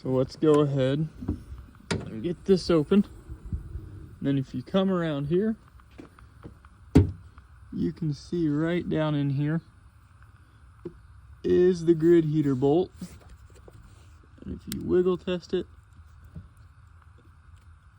So let's go ahead and get this open. And then if you come around here, you can see right down in here is the grid heater bolt. And if you wiggle test it,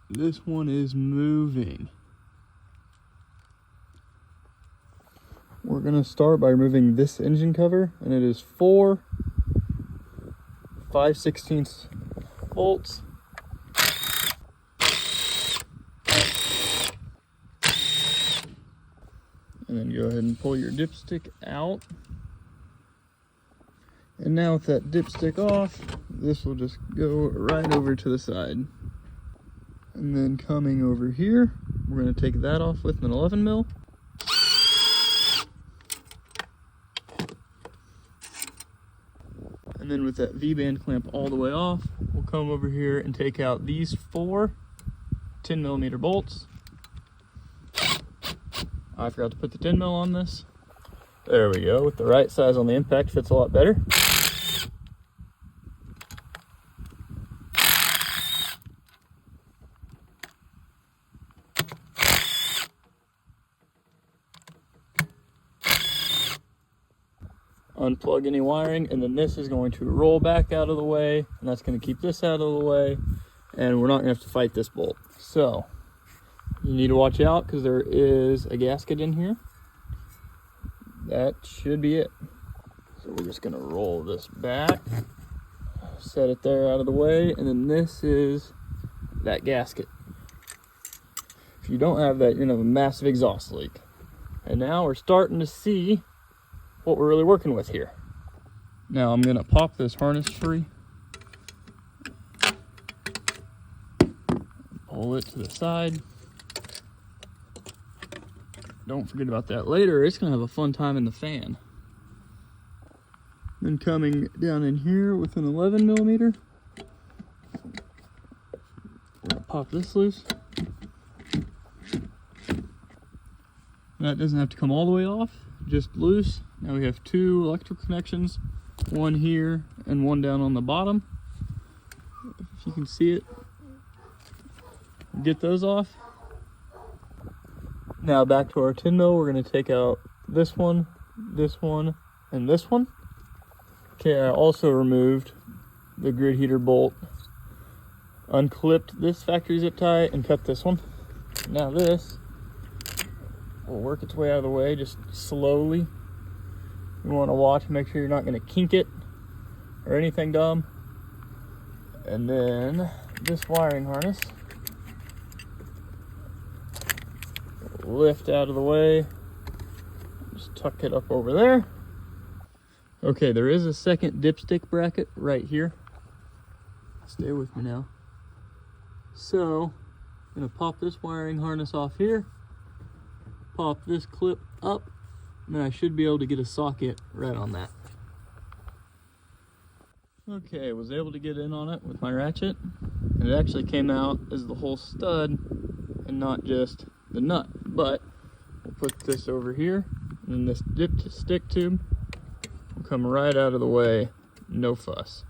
this one is moving. We're gonna start by removing this engine cover, and it is 4 5/16 bolts. And then go ahead and pull your dipstick out. And now with that dipstick off, this will just go right over to the side. And then coming over here, we're going to take that off with an 11 mil. And then with that V-band clamp all the way off, we'll come over here and take out these 4 10 millimeter bolts. I forgot to put the 10 mil on this. There we go. With the right size on the impact, fits a lot better. Unplug any wiring, and then this is going to roll back out of the way, and that's going to keep this out of the way, and we're not going to have to fight this bolt. So you need to watch out because there is a gasket in here. That should be it. So we're just going to roll this back, set it there out of the way, and then this is that gasket. If you don't have that, you're going to have a massive exhaust leak. And now we're starting to see what we're really working with here. Now I'm gonna pop this harness free, pull it to the side. Don't forget about that later. It's gonna have a fun time in the fan. Then coming down in here with an 11 millimeter, we're gonna pop this loose. That doesn't have to come all the way off, just loose. Now we have 2 electrical connections, one here and one down on the bottom. If you can see it, get those off. Now back to our 10 mil, we're going to take out this one, and this one. Okay, I also removed the grid heater bolt, unclipped this factory zip tie, and cut this one. Now this will work its way out of the way, just slowly. You want to watch, make sure you're not going to kink it or anything dumb. And then this wiring harness, lift out of the way, just tuck it up over there. Okay, there is a second dipstick bracket right here. Stay with me now. So I'm going to pop this wiring harness off here, pop this clip up, and then I should be able to get a socket right on that. Okay, was able to get in on it with my ratchet, and it actually came out as the whole stud and not just the nut. But we'll put this over here, and then this dipstick tube will come right out of the way, no fuss.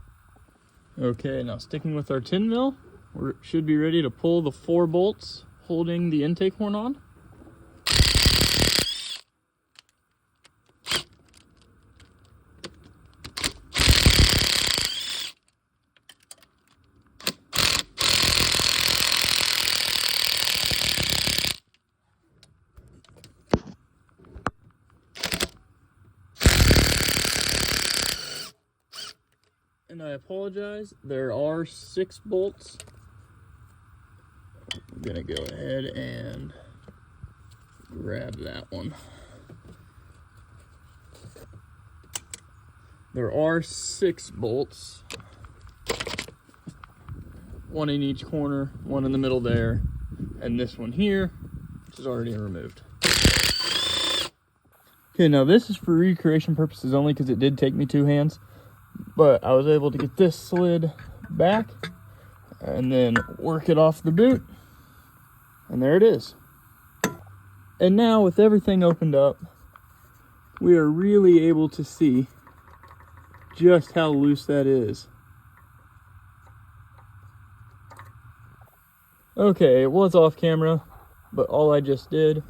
Okay, now sticking with our 10 mil, we should be ready to pull the 4 bolts holding the intake horn on. And I apologize, there are 6 bolts. I'm gonna go ahead and grab that one. There are 6 bolts, 1 in each corner, 1 in the middle there, and this one here, which is already removed. Okay, now this is for recreation purposes only because it did take me 2 hands. But I was able to get this slid back and then work it off the boot. And there it is. And now with everything opened up, we are really able to see just how loose that is. Okay, it was off camera, but all I just did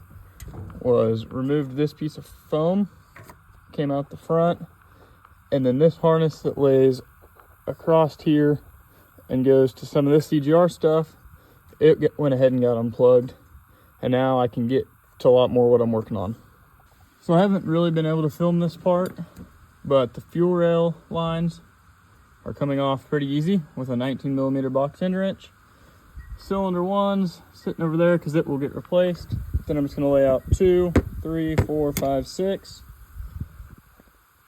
was removed this piece of foam, came out the front, and then this harness that lays across here and goes to some of this CGR stuff, it went ahead and got unplugged, and now I can get to a lot more what I'm working on. So I haven't really been able to film this part, but the fuel rail lines are coming off pretty easy with a 19mm box end wrench. Cylinder 1's sitting over there because it will get replaced. Then I'm just going to lay out 2, 3, 4, 5, 6.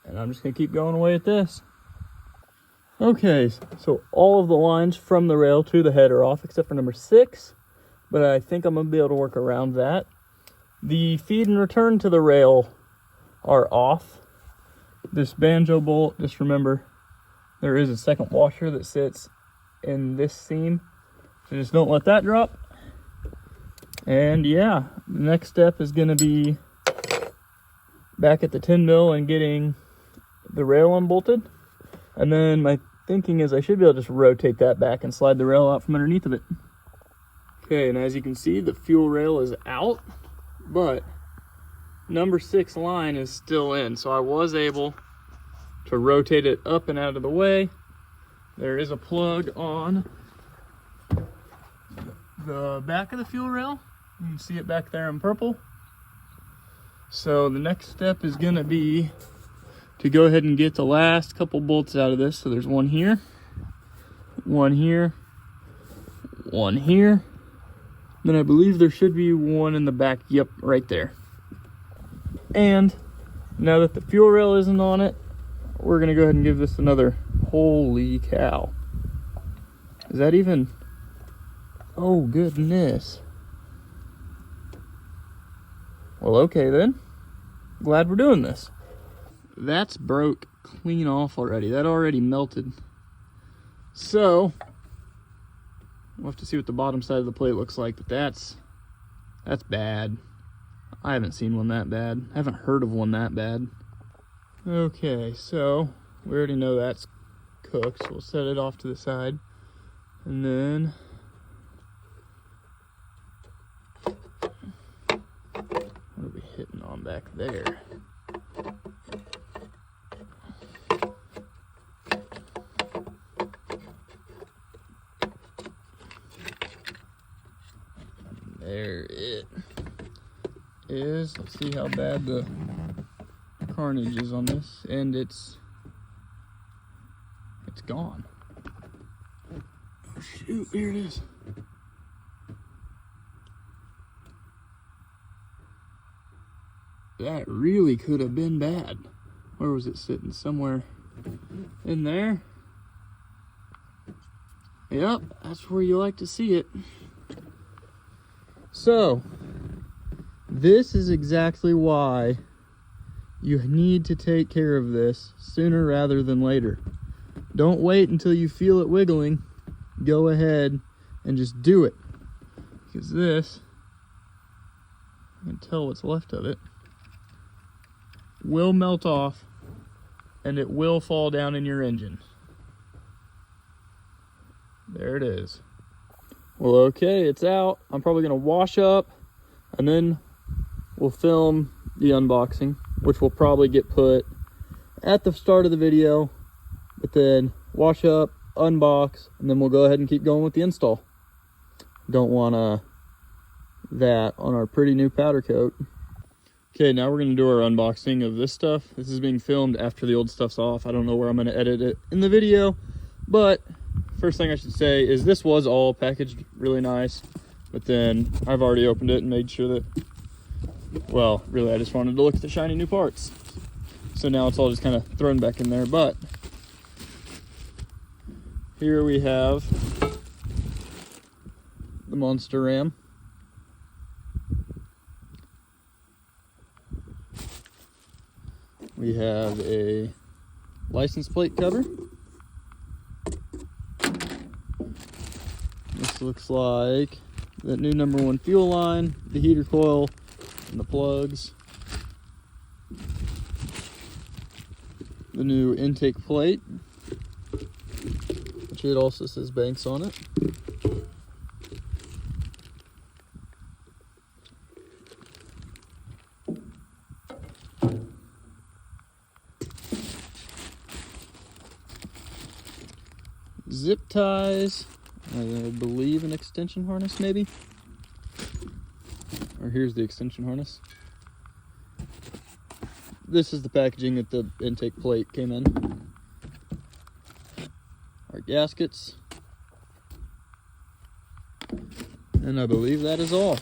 And I'm just going to keep going away at this. Okay, so all of the lines from the rail to the head are off except for number 6. But I think I'm going to be able to work around that. The feed and return to the rail are off. This banjo bolt, just remember, there is a second washer that sits in this seam. So just don't let that drop. And yeah, the next step is going to be back at the 10 mil and getting the rail unbolted. And then my thinking is I should be able to just rotate that back and slide the rail out from underneath of it. Okay, and as you can see, the fuel rail is out, but number 6 line is still in. So I was able to rotate it up and out of the way. There is a plug on the back of the fuel rail. You can see it back there in purple. So the next step is going to be to go ahead and get the last couple bolts out of this. So there's one here, one here, one here. Then I believe there should be one in the back. Yep, right there. And now that the fuel rail isn't on it, we're going to go ahead and give this another. Holy cow. Is that even... Oh, goodness. Well, okay then. Glad we're doing this. That's broke clean off already. That already melted. So, we'll have to see what the bottom side of the plate looks like, but that's bad. I haven't seen one that bad. I haven't heard of one that bad. Okay, so we already know that's cooked, so we'll set it off to the side. And then what are we hitting on back there? There it is. Let's see how bad the carnage is on this, and it's gone. Oh shoot, here it is. That really could have been bad. Where was it sitting? Somewhere in there. Yep, that's where you like to see it. So, this is exactly why you need to take care of this sooner rather than later. Don't wait until you feel it wiggling. Go ahead and just do it. Because this, I can tell what's left of it, will melt off and it will fall down in your engine. There it is. Well, okay, it's out. I'm probably going to wash up and then we'll film the unboxing, which will probably get put at the start of the video, but then wash up, unbox, and then we'll go ahead and keep going with the install. Don't want that on our pretty new powder coat. Okay, now we're going to do our unboxing of this stuff. This is being filmed after the old stuff's off. I don't know where I'm going to edit it in the video, but first thing I should say is this was all packaged really nice, but then I've already opened it and made sure that, well, really I just wanted to look at the shiny new parts. So now it's all just kind of thrown back in there, but here we have the Monster Ram. We have a license plate cover. This looks like the new number 1 fuel line, the heater coil, and the plugs. The new intake plate, which it also says Banks on it. zip ties, I believe an extension harness maybe. Or here's the extension harness. This is the packaging that the intake plate came in. Our gaskets. And I believe that is all.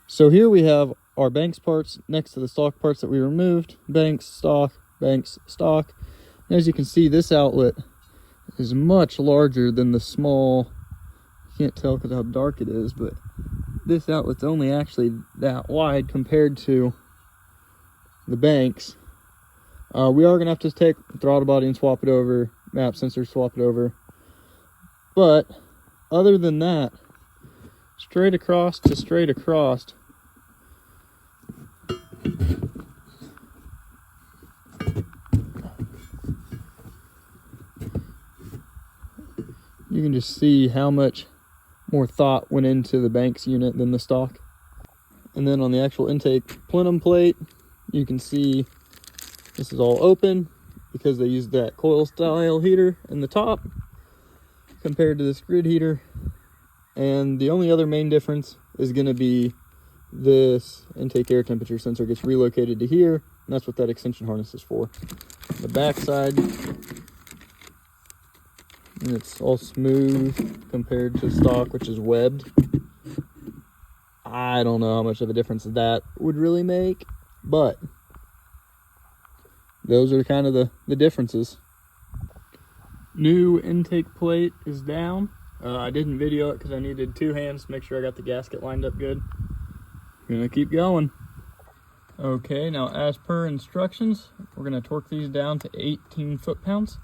So here we have our Banks parts next to the stock parts that we removed. Banks, stock, Banks, stock. And as you can see, this outlet is much larger than the small, you can't tell because how dark it is, but this outlet's only actually that wide compared to the Banks. We are gonna have to take the throttle body and swap it over, map sensor, swap it over. But other than that, straight across to straight across, you can just see how much more thought went into the Banks unit than the stock. And then on the actual intake plenum plate, you can see this is all open because they used that coil style heater in the top compared to this grid heater. And the only other main difference is going to be this intake air temperature sensor gets relocated to here, and that's what that extension harness is for. The back side, and it's all smooth compared to stock, which is webbed. I don't know how much of a difference that would really make, but those are kind of the differences. New intake plate is down. I didn't video it because I needed two hands to make sure I got the gasket lined up good. Gonna keep going. Okay, now as per instructions, we're gonna torque these down to 18 foot-pounds.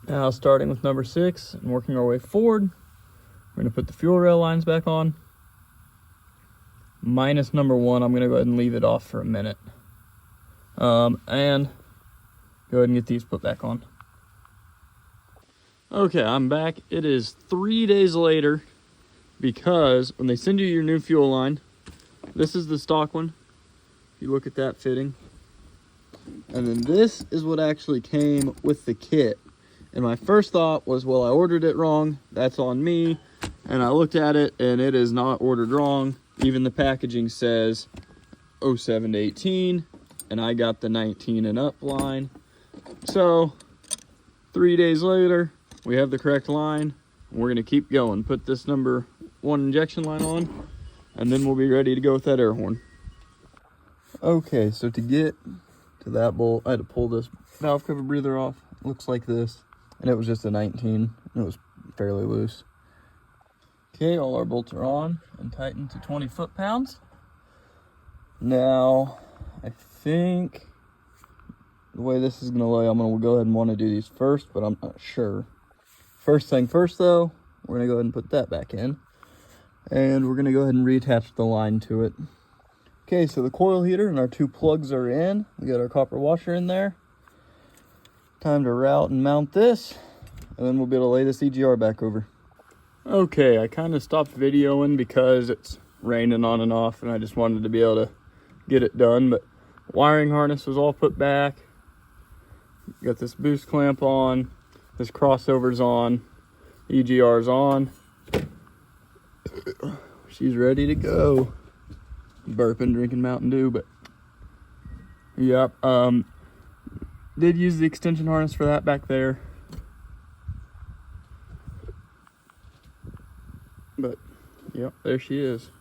Now starting with number 6 and working our way forward, we're gonna put the fuel rail lines back on. Minus number 1, I'm gonna go ahead and leave it off for a minute. And go ahead and get these put back on. Okay, I'm back. It is 3 days later because when they send you your new fuel line, this is the stock one. If you look at that fitting. And then this is what actually came with the kit. And my first thought was, well, I ordered it wrong. That's on me. And I looked at it and it is not ordered wrong. Even the packaging says 07 to 18. And I got the 19 and up line. So 3 days later, we have the correct line. We're gonna keep going. Put this number 1 injection line on, and then we'll be ready to go with that air horn. Okay, so to get to that bolt, I had to pull this valve cover breather off. It looks like this. And it was just a 19, and it was fairly loose. Okay, all our bolts are on and tightened to 20 foot-pounds. Now, I think the way this is gonna lay, I'm gonna go ahead and wanna do these first, but I'm not sure. First thing first though, we're gonna go ahead and put that back in. And we're gonna go ahead and reattach the line to it. Okay, so the coil heater and our 2 plugs are in. We got our copper washer in there. Time to route and mount this, and then we'll be able to lay this EGR back over. Okay, I kind of stopped videoing because it's raining on and off, and I just wanted to be able to get it done, but wiring harness was all put back. Got this boost clamp on, this crossover's on, EGR's on. She's ready to go. Burping, drinking Mountain Dew, but yep, did use the extension harness for that back there. But, yep, there she is.